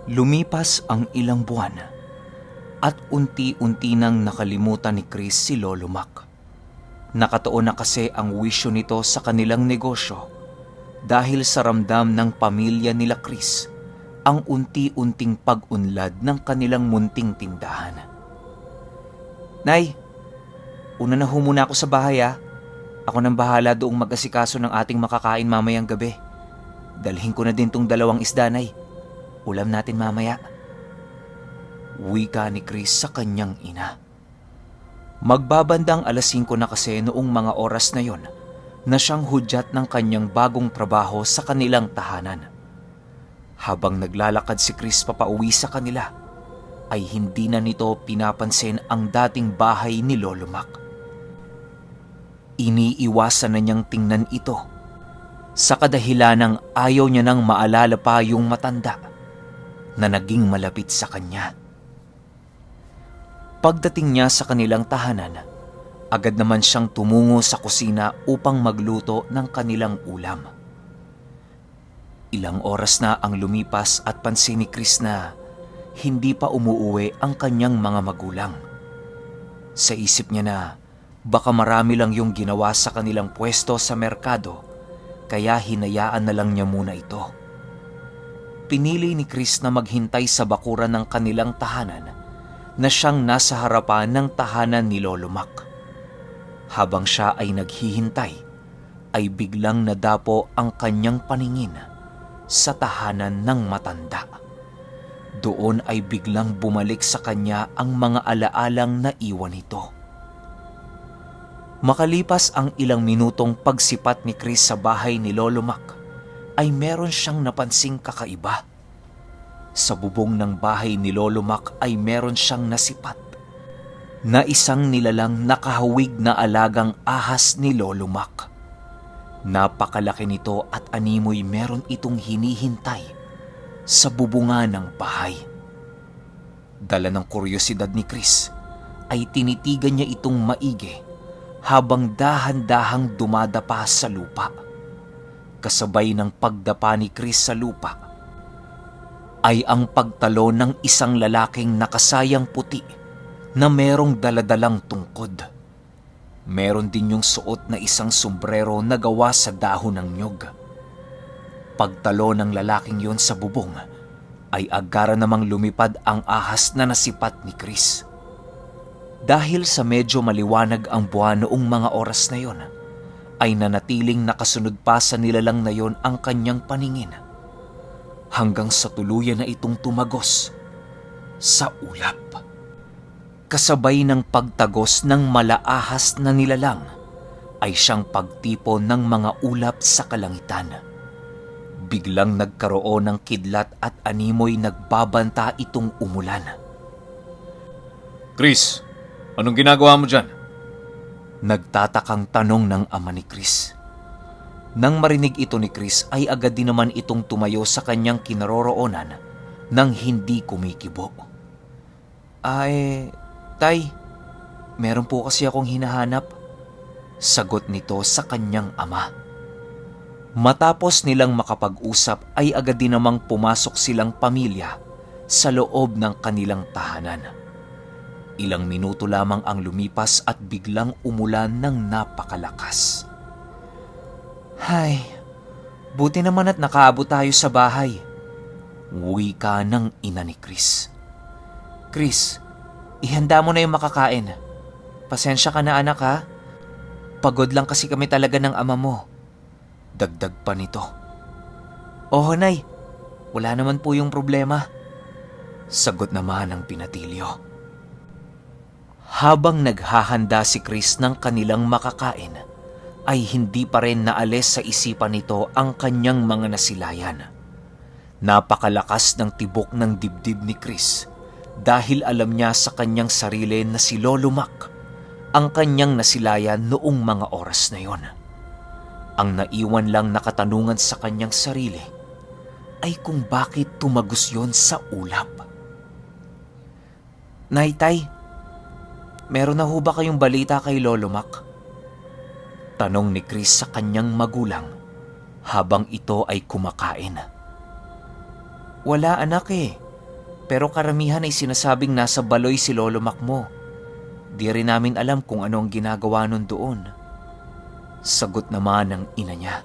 Lumipas ang ilang buwan at unti-unti nang nakalimutan ni Chris si Lolo Mac. Nakatuon na kasi ang wisyo nito sa kanilang negosyo dahil sa ramdam ng pamilya nila Chris ang unti-unting pag-unlad ng kanilang munting tindahan. Nay, una na ho muna ako sa bahay ah. Ako nang bahala doong mag-asikaso ng ating makakain mamayang gabi. Dalhin ko na din tong 2 isda, Nay. Ulam natin mamaya. Wika ni Chris sa kanyang ina. Magbabandang 5:00 na kasi noong mga oras na yon na siyang hudyat ng kanyang bagong trabaho sa kanilang tahanan. Habang naglalakad si Chris papauwi sa kanila, ay hindi na nito pinapansin ang dating bahay ni Lolo Mac. Iniiwasan na niyang tingnan ito sa kadahilanang ayaw niya nang maalala pa yung matanda na naging malapit sa kanya. Pagdating niya sa kanilang tahanan, agad naman siyang tumungo sa kusina upang magluto ng kanilang ulam. Ilang oras na ang lumipas at pansin ni Chris na hindi pa umuuwi ang kanyang mga magulang. Sa isip niya na baka marami lang yung ginawa sa kanilang pwesto sa merkado, kaya hinayaan na lang niya muna ito. Pinili ni Chris na maghintay sa bakuran ng kanilang tahanan na siyang nasa harapan ng tahanan ni Lolo Mac. Habang siya ay naghihintay, ay biglang nadapo ang kanyang paningin sa tahanan ng matanda. Doon ay biglang bumalik sa kanya ang mga alaalang naiwan nito. Makalipas ang ilang minutong pagsipat ni Chris sa bahay ni Lolo Mac, ay meron siyang napansing kakaiba. Sa bubong ng bahay ni Lolo Mac ay meron siyang nasipat na isang nilalang nakahawig na alagang ahas ni Lolo Mac. Napakalaki nito at animoy meron itong hinihintay sa bubungan ng bahay. Dala ng kuryosidad ni Chris, ay tinitigan niya itong maigi habang dahan-dahang dumadapa sa lupa. Kasabay ng pagdapa ni Chris sa lupa, ay ang pagtalo ng isang lalaking nakasayang puti na merong daladalang tungkod. Meron din yung suot na isang sombrero na gawa sa dahon ng nyog. Pagtalo ng lalaking yon sa bubong, ay agara namang lumipad ang ahas na nasipat ni Chris. Dahil sa medyo maliwanag ang buwan noong mga oras na yon, ay nanatiling nakasunod pa sa nilalang na yon ang kanyang paningin, hanggang sa tuluyan na itong tumagos sa ulap. Kasabay ng pagtagos ng malaahas na nilalang, ay siyang pagtipon ng mga ulap sa kalangitan. Biglang nagkaroon ng kidlat at animoy nagbabanta itong umulan. Chris, anong ginagawa mo dyan? Nagtatakang tanong ng ama ni Chris. Nang marinig ito ni Chris ay agad din naman itong tumayo sa kanyang kinaroroonan nang hindi kumikibo. Tay, meron po kasi akong hinahanap, sagot nito sa kanyang ama. Matapos nilang makapag-usap ay agad din namang pumasok silang pamilya sa loob ng kanilang tahanan. Ilang minuto lamang ang lumipas at biglang umulan ng napakalakas. Hay, buti naman at nakaabot tayo sa bahay, wika ng ina ni Chris. Chris, ihanda mo na yung makakain. Pasensya ka na anak ha. Pagod lang kasi kami talaga ng ama mo, dagdag pa nito. Oo nay, wala naman po yung problema, sagot naman ng pinatilyo. Habang naghahanda si Chris ng kanilang makakain, ay hindi pa rin naalis sa isipan nito ang kanyang mga nasilayan. Napakalakas ng tibok ng dibdib ni Chris dahil alam niya sa kanyang sarili na si Lolo Mac ang kanyang nasilayan noong mga oras na yon. Ang naiwan lang na katanungan sa kanyang sarili ay kung bakit tumagos yon sa ulap. Nay, Tay, meron na ho ba kayong balita kay Lolo Mac? Tanong ni Chris sa kanyang magulang habang ito ay kumakain. Wala anak eh. Pero karamihan ay sinasabing nasa Baloy si Lolo Mac mo. Di rin namin alam kung ano ang ginagawa nun doon. Sagot naman ng ina niya.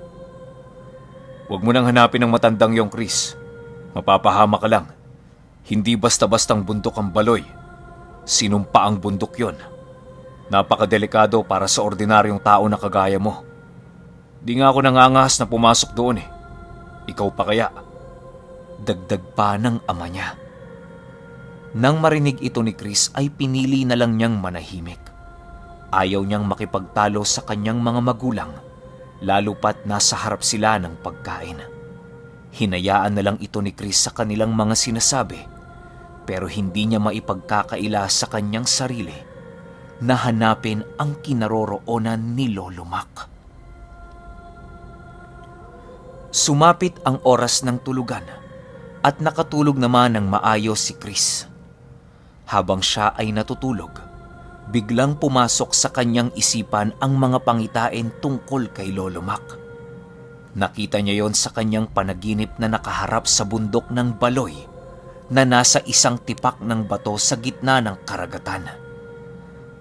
Huwag mo nang hanapin ang matandang yong Chris. Mapapahama ka lang. Hindi basta-bastang bundok ang Baloy. Sinumpa ang bundok yon. Napakadelikado para sa ordinaryong tao na kagaya mo. Di nga ako nangangahas na pumasok doon eh. Ikaw pa kaya? Dagdag pa ng ama niya. Nang marinig ito ni Chris ay pinili na lang niyang manahimik. Ayaw niyang makipagtalo sa kanyang mga magulang, lalo pat nasa harap sila ng pagkain. Hinayaan na lang ito ni Chris sa kanilang mga sinasabi, pero hindi niya maipagkakaila sa kanyang sarili na hanapin ang kinaroroonan ni Lolo Mac. Sumapit ang oras ng tulugan at nakatulog naman ng maayos si Chris. Habang siya ay natutulog, biglang pumasok sa kanyang isipan ang mga pangitain tungkol kay Lolo Mac. Nakita niya yon sa kanyang panaginip na nakaharap sa bundok ng Baloy na nasa isang tipak ng bato sa gitna ng karagatan.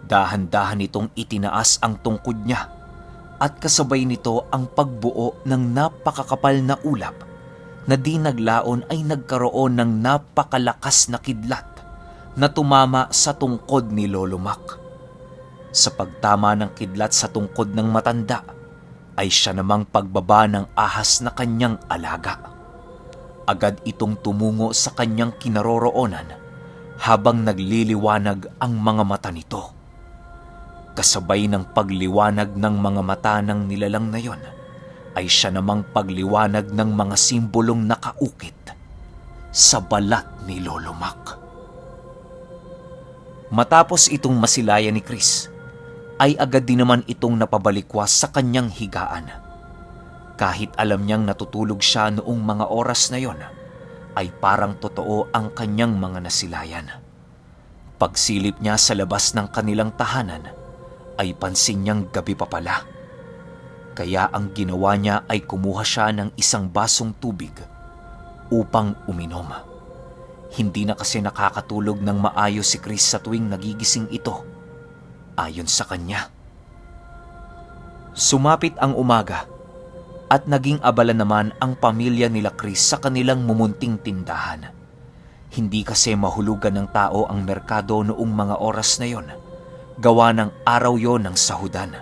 Dahan-dahan itong itinaas ang tungkod niya at kasabay nito ang pagbuo ng napakakapal na ulap na di naglaon ay nagkaroon ng napakalakas na kidlat na tumama sa tungkod ni Lolo Mac. Sa pagtama ng kidlat sa tungkod ng matanda, ay siya namang pagbaba ng ahas na kanyang alaga. Agad itong tumungo sa kanyang kinaroroonan habang nagliliwanag ang mga mata nito. Kasabay ng pagliwanag ng mga mata ng nilalang na yon, ay siya namang pagliwanag ng mga simbolong nakaukit sa balat ni Lolo Mac. Matapos itong masilayan ni Chris, ay agad din naman itong napabalikwas sa kanyang higaan. Kahit alam niyang natutulog siya noong mga oras na yon, ay parang totoo ang kanyang mga nasilayan. Pagsilip niya sa labas ng kanilang tahanan, ay pansin niyang gabi pa pala. Kaya ang ginawa niya ay kumuha siya ng isang basong tubig upang uminom. Hindi na kasi nakakatulog ng maayos si Chris sa tuwing nagigising ito, ayon sa kanya. Sumapit ang umaga at naging abala naman ang pamilya nila Chris sa kanilang mumunting tindahan. Hindi kasi mahulugan ng tao ang merkado noong mga oras na yon, gawa ng araw yon ng sahudan.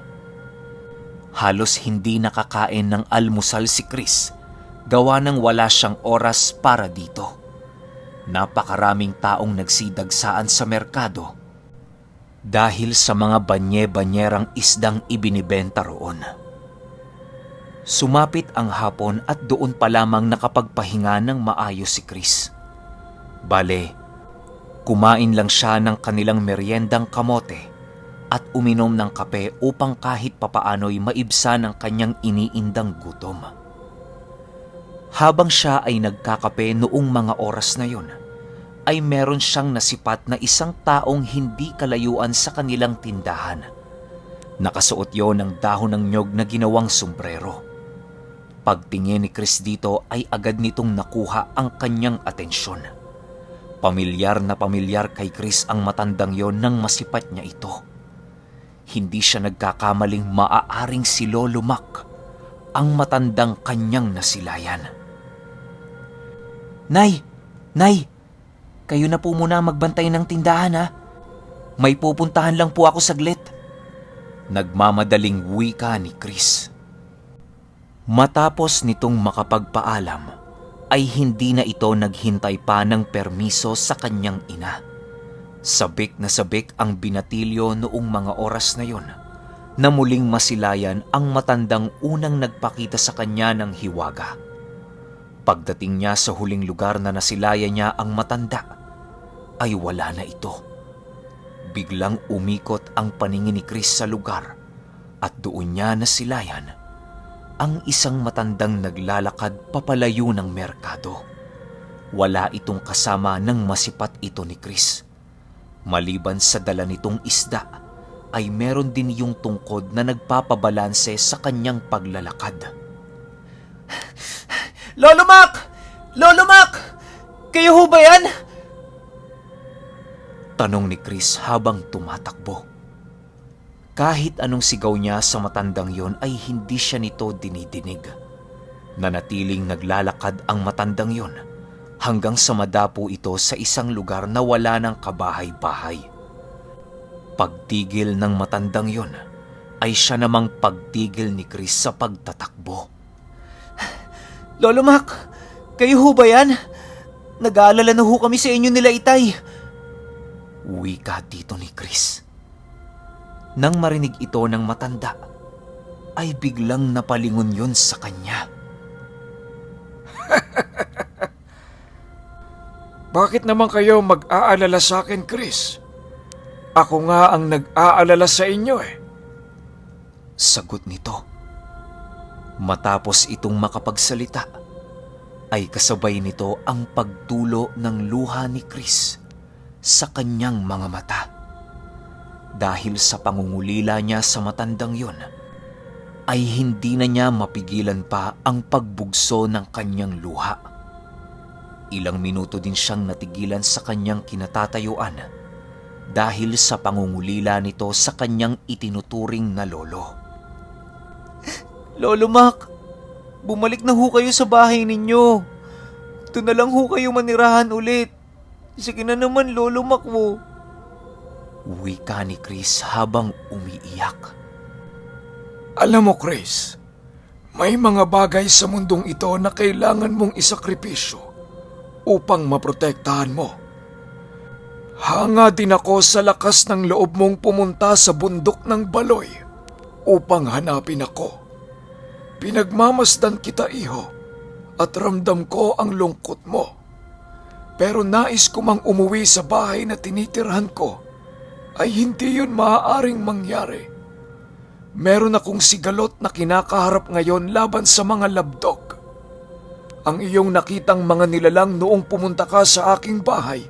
Halos hindi nakakain ng almusal si Chris, gawa ng wala siyang oras para dito. Napakaraming taong nagsidagsaan sa merkado dahil sa mga banye-banyerang isdang ibinibenta roon. Sumapit ang hapon at doon pa lamang nakapagpahinga ng maayos si Chris. Bale, kumain lang siya ng kanilang meryendang kamote at uminom ng kape upang kahit papaano'y maibsan ang kanyang iniindang gutom. Habang siya ay nagkakape noong mga oras na yon, ay meron siyang nasipat na isang taong hindi kalayuan sa kanilang tindahan. Nakasuot yon ng dahon ng nyog na ginawang sombrero. Pagtingin ni Chris dito ay agad nitong nakuha ang kanyang atensyon. Pamilyar na pamilyar kay Chris ang matandang yon nang masipat niya ito. Hindi siya nagkakamaling maaaring si Lolo Mac, ang matandang kanyang nasilayan. Nay! Nay! Kayo na po muna magbantay ng tindahan ha. May pupuntahan lang po ako saglit. Nagmamadaling wika ni Chris. Matapos nitong makapagpaalam, ay hindi na ito naghintay pa ng permiso sa kanyang ina. Sabik na sabik ang binatilyo noong mga oras na yon, na muling masilayan ang matandang unang nagpakita sa kanya ng hiwaga. Pagdating niya sa huling lugar na nasilaya niya ang matanda, ay wala na ito. Biglang umikot ang paningin ni Chris sa lugar at doon niya nasilayan ang isang matandang naglalakad papalayo ng merkado. Wala itong kasama nang masipat ito ni Chris. Maliban sa dala nitong isda, ay meron din yung tungkod na nagpapabalanse sa kanyang paglalakad. Lolo Mac! Lolo Mac! Kayo ho ba yan? Tanong ni Chris habang tumatakbo. Kahit anong sigaw niya sa matandang yon ay hindi siya nito dinidinig. Nanatiling naglalakad ang matandang yon hanggang sa madapo ito sa isang lugar na wala ng kabahay-bahay. Pagtigil ng matandang yon ay siya namang pagtigil ni Chris sa pagtatakbo. Lolo Mac, kayo ho ba yan? Nag-aalala na ho kami sa inyo nila Itay. Wika dito ni Chris. Nang marinig ito ng matanda, ay biglang napalingon yun sa kanya. Bakit naman kayo mag-aalala sa akin, Chris? Ako nga ang nag-aalala sa inyo eh. Sagot nito. Matapos itong makapagsalita, ay kasabay nito ang pagtulo ng luha ni Chris sa kanyang mga mata. Dahil sa pangungulila niya sa matandang yon, ay hindi na niya mapigilan pa ang pagbugso ng kanyang luha. Ilang minuto din siyang natigilan sa kanyang kinatatayuan dahil sa pangungulila nito sa kanyang itinuturing na lolo. Lolo Mac, bumalik na ho kayo sa bahay ninyo. Ito na lang ho kayo manirahan ulit. Sige na naman, Lolo Mac mo. Wika ni Chris habang umiiyak. Alam mo, Chris, may mga bagay sa mundong ito na kailangan mong isakripisyo upang maprotektahan mo. Hanga din ako sa lakas ng loob mong pumunta sa bundok ng Baloy upang hanapin ako. Pinagmamasdan kita, iho, at ramdam ko ang lungkot mo. Pero nais ko mang umuwi sa bahay na tinitirhan ko ay hindi yun maaaring mangyari. Meron akong sigalot na kinakaharap ngayon laban sa mga labdog. Ang iyong nakitang mga nilalang noong pumunta ka sa aking bahay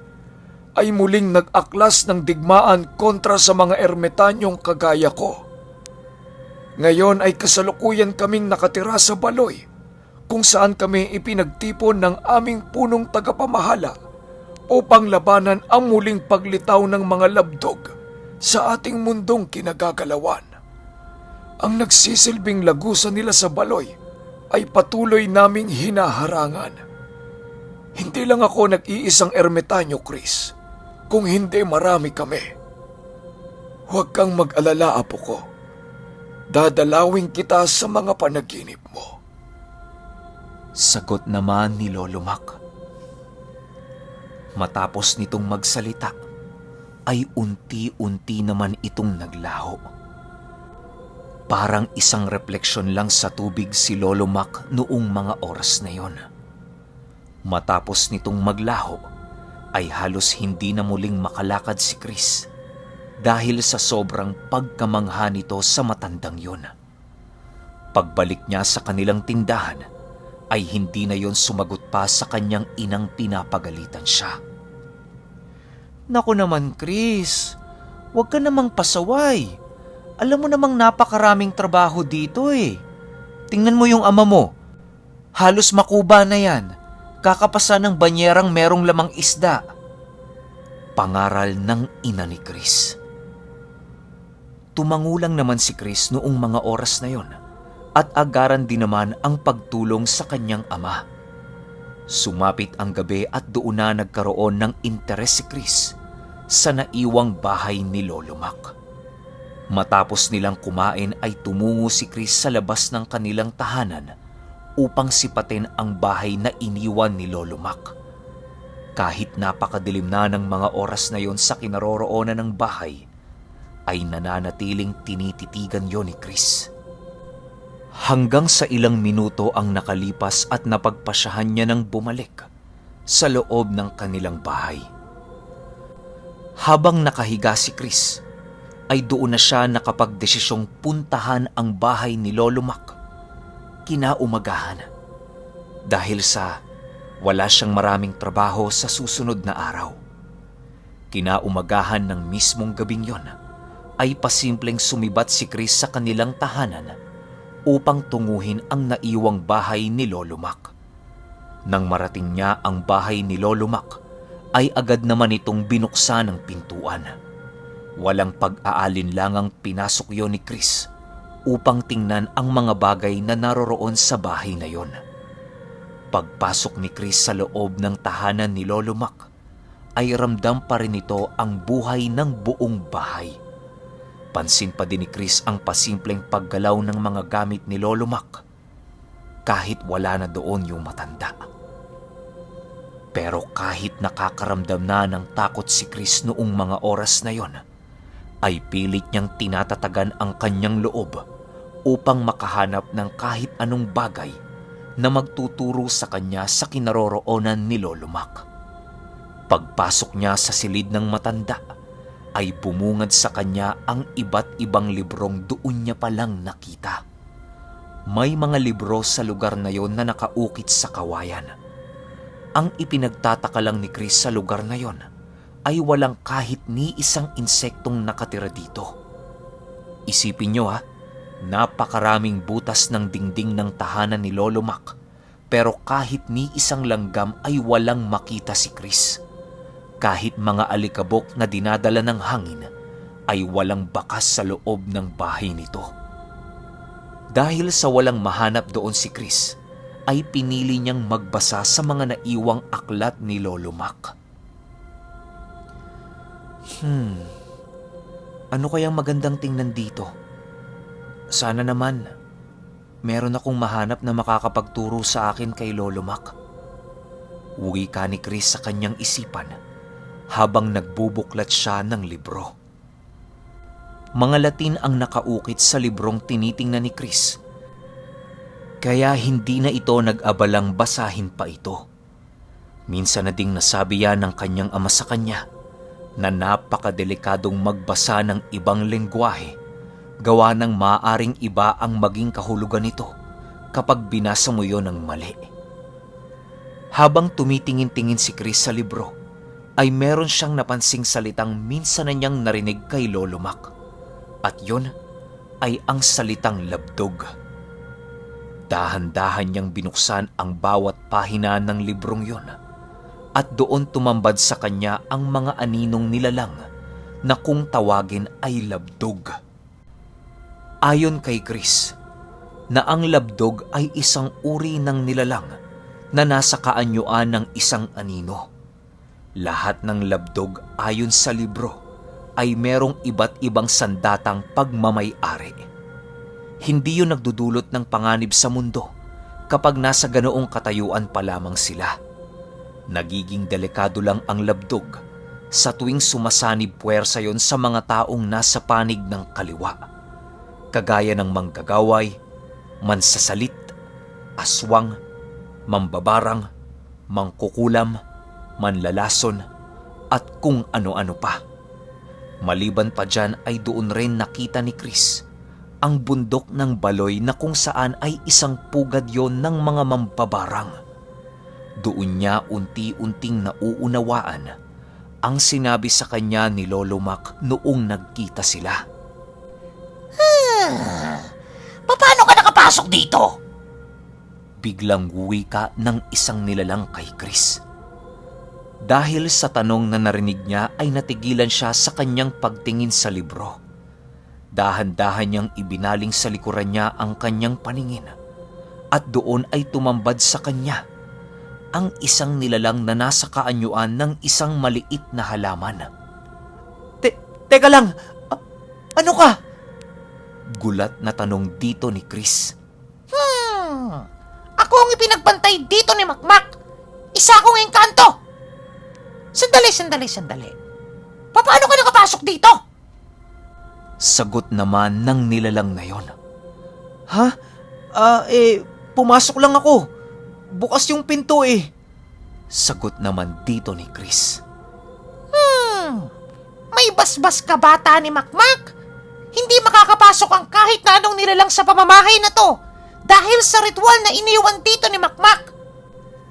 ay muling nag-aklas ng digmaan kontra sa mga ermetanyong kagaya ko. Ngayon ay kasalukuyan kaming nakatira sa Baloy, kung saan kami ipinagtipon ng aming punong tagapamahala upang labanan ang muling paglitaw ng mga labdog sa ating mundong kinagagalawan. Ang nagsisilbing lagusan nila sa Baloy ay patuloy naming hinaharangan. Hindi lang ako nag-iisang ermetanyo, Chris, kung hindi marami kami. Huwag kang mag-alala, apo ko. Dadalawin kita sa mga panaginip mo. Sagot naman ni Lolo Mac. Matapos nitong magsalita, ay unti-unti naman itong naglaho. Parang isang refleksyon lang sa tubig si Lolo Mac noong mga oras na yon. Matapos nitong maglaho, ay halos hindi na muling makalakad si Chris dahil sa sobrang pagkamangha nito sa matandang yon. Pagbalik niya sa kanilang tindahan, ay hindi na yon sumagot pa sa kanyang inang pinapagalitan siya. Naku naman, Chris, huwag ka namang pasaway. Alam mo namang napakaraming trabaho dito eh. Tingnan mo yung ama mo. Halos makuba na yan. Kakapasa ng banyerang merong lamang isda. Pangaral ng ina ni Chris. Tumangulang naman si Chris noong mga oras na yon at agaran din naman ang pagtulong sa kanyang ama. Sumapit ang gabi at doon na nagkaroon ng interes si Chris sa naiwang bahay ni Lolo Mac. Matapos nilang kumain ay tumungo si Chris sa labas ng kanilang tahanan upang sipatin ang bahay na iniwan ni Lolo Mac. Kahit napakadilim na ng mga oras na yon sa kinaroroonan ng bahay, ay nananatiling tinititigan yon ni Chris. Hanggang sa ilang minuto ang nakalipas at napagpasyahan niya ng bumalik sa loob ng kanilang bahay. Habang nakahiga si Chris, ay doon na siya nakapagdesisyong puntahan ang bahay ni Lolo Mac kinaumagahan dahil sa wala siyang maraming trabaho sa susunod na araw. Kinaumagahan ng mismong gabing yon ay pasimpleng sumibat si Chris sa kanilang tahanan upang tunguhin ang naiwang bahay ni Lolo Mac. Nang marating niya ang bahay ni Lolo Mac, ay agad naman itong binuksan ang pintuan. Walang pag-aalinlangang pinasok yon ni Chris upang tingnan ang mga bagay na naroroon sa bahay na yon. Pagpasok ni Chris sa loob ng tahanan ni Lolo Mac, ay ramdam pa rin ito ang buhay ng buong bahay. Pansin pa din ni Chris ang pasimpleng paggalaw ng mga gamit ni Lolo Mac, kahit wala na doon yung matanda. Pero kahit nakakaramdam na ng takot si Chris noong mga oras na yon, ay pilit niyang tinatatagan ang kanyang loob upang makahanap ng kahit anong bagay na magtuturo sa kanya sa kinaroroonan ni Lolo Mac. Pagpasok niya sa silid ng matanda, ay bumungad sa kanya ang iba't ibang librong doon niya palang nakita. May mga libro sa lugar na yon na nakaukit sa kawayan. Ang ipinagtataka lang ni Chris sa lugar na yon ay walang kahit ni isang insektong nakatira dito. Isipin niyo napakaraming butas ng dingding ng tahanan ni Lolo Mac, pero kahit ni isang langgam ay walang makita si Chris. Kahit mga alikabok na dinadala ng hangin ay walang bakas sa loob ng bahay nito. Dahil sa walang mahanap doon si Chris, ay pinili niyang magbasa sa mga naiwang aklat ni Lolo Mac. Ano kayang magandang tingnan dito? Sana naman, meron akong mahanap na makakapagturo sa akin kay Lolo Mac. Wika ni Chris sa kanyang isipan habang nagbubuklat siya ng libro. Mga Latin ang nakaukit sa librong tinitingnan ni Chris, kaya hindi na ito nag-abalang basahin pa ito. Minsan na ding nasabi yan ng kanyang ama sa kanya na napakadelikadong magbasa ng ibang lengguwahe, gawa ng maaaring iba ang maging kahulugan nito kapag binasa mo yon ng mali. Habang tumitingin-tingin si Chris sa libro, ay meron siyang napansing salitang minsan na niyang narinig kay Lolo Mac. At yun ay ang salitang labdog. Dahan-dahan niyang binuksan ang bawat pahina ng librong yon, at doon tumambad sa kanya ang mga aninong nilalang na kung tawagin ay labdog. Ayon kay Chris, na ang labdog ay isang uri ng nilalang na nasa kaanyuan ng isang anino. Lahat ng labdog ayon sa libro ay merong iba't ibang sandatang pagmamay-ari. Hindi yun nagdudulot ng panganib sa mundo kapag nasa ganoong katayuan pa lamang sila. Nagiging delikado lang ang labdog sa tuwing sumasanib puwersa yon sa mga taong nasa panig ng kaliwa, kagaya ng manggagaway, mansasalit, aswang, mambabarang, mangkukulam, manlalason, at kung ano-ano pa. Maliban pa dyan ay doon rin nakita ni Chris ang bundok ng Baloy na kung saan ay isang pugad yon ng mga mambabarang. Doon niya unti-unting nauunawaan ang sinabi sa kanya ni Lolo Mac noong nagkita sila. Paano ka nakapasok dito? Biglang wika ng isang nilalang kay Chris. Dahil sa tanong na narinig niya ay natigilan siya sa kanyang pagtingin sa libro. Dahan-dahan niyang ibinaling sa likuran niya ang kanyang paningin, at doon ay tumambad sa kanya ang isang nilalang na nasa kaanyuan ng isang maliit na halaman. Teka lang, ano ka? Gulat na tanong dito ni Chris. Ako ang ipinagbantay dito ni Makmak. Isa akong engkanto. Sandali. Paano ka nakapasok dito? Sagot naman ng nilalang na yon. Pumasok lang ako. Bukas yung pinto eh. Sagot naman dito ni Chris. May basbas ka bata ni Makmak. Hindi makakapasok ang kahit na anong nilalang sa pamamahay na to dahil sa ritual na iniwan dito ni Makmak.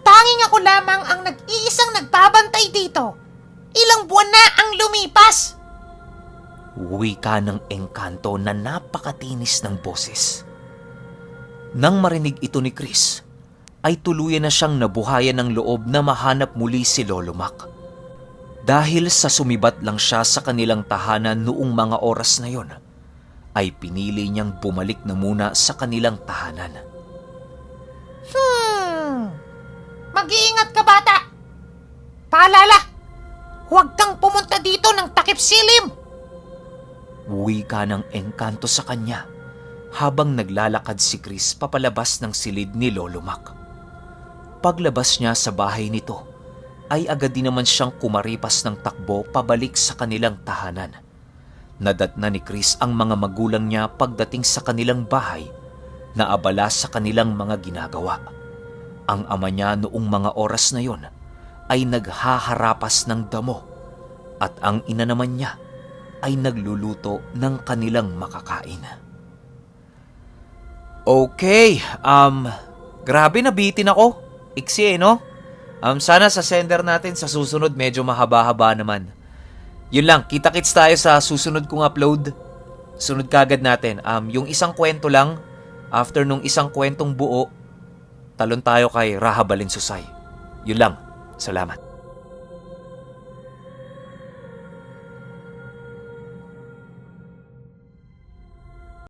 Tanging ako lamang ang nag-iisang nagbabantay dito. Ilang buwan na ang lumipas. Wika ng engkanto na napakatinis ng boses. Nang marinig ito ni Chris, ay tuluyan na siyang nabuhayan ng loob na mahanap muli si Lolo Mac. Dahil sa sumibat lang siya sa kanilang tahanan noong mga oras na yon, ay pinili niyang bumalik na muna sa kanilang tahanan. Mag-iingat ka, bata. Paalala, huwag kang pumunta dito ng takip silim. Wika ng engkanto sa kanya habang naglalakad si Chris papalabas ng silid ni Lolo Mac. Paglabas niya sa bahay nito, ay agad din naman siyang kumaripas ng takbo pabalik sa kanilang tahanan. Nadatna ni Chris ang mga magulang niya pagdating sa kanilang bahay na abala sa kanilang mga ginagawa. Ang ama niya noong mga oras na yon ay naghaharapas ng damo at ang ina naman niya ay nagluluto ng kanilang makakain. Okay, grabe nabitin ako. Iksi no? Sana sa sender natin sa susunod medyo mahaba-haba naman. Yun lang, kita-kits tayo sa susunod kong upload. Sunod kagad natin. Yung isang kwento lang, after nung isang kwentong buo, talon tayo kay Raha Balinsusay. Yun lang, salamat.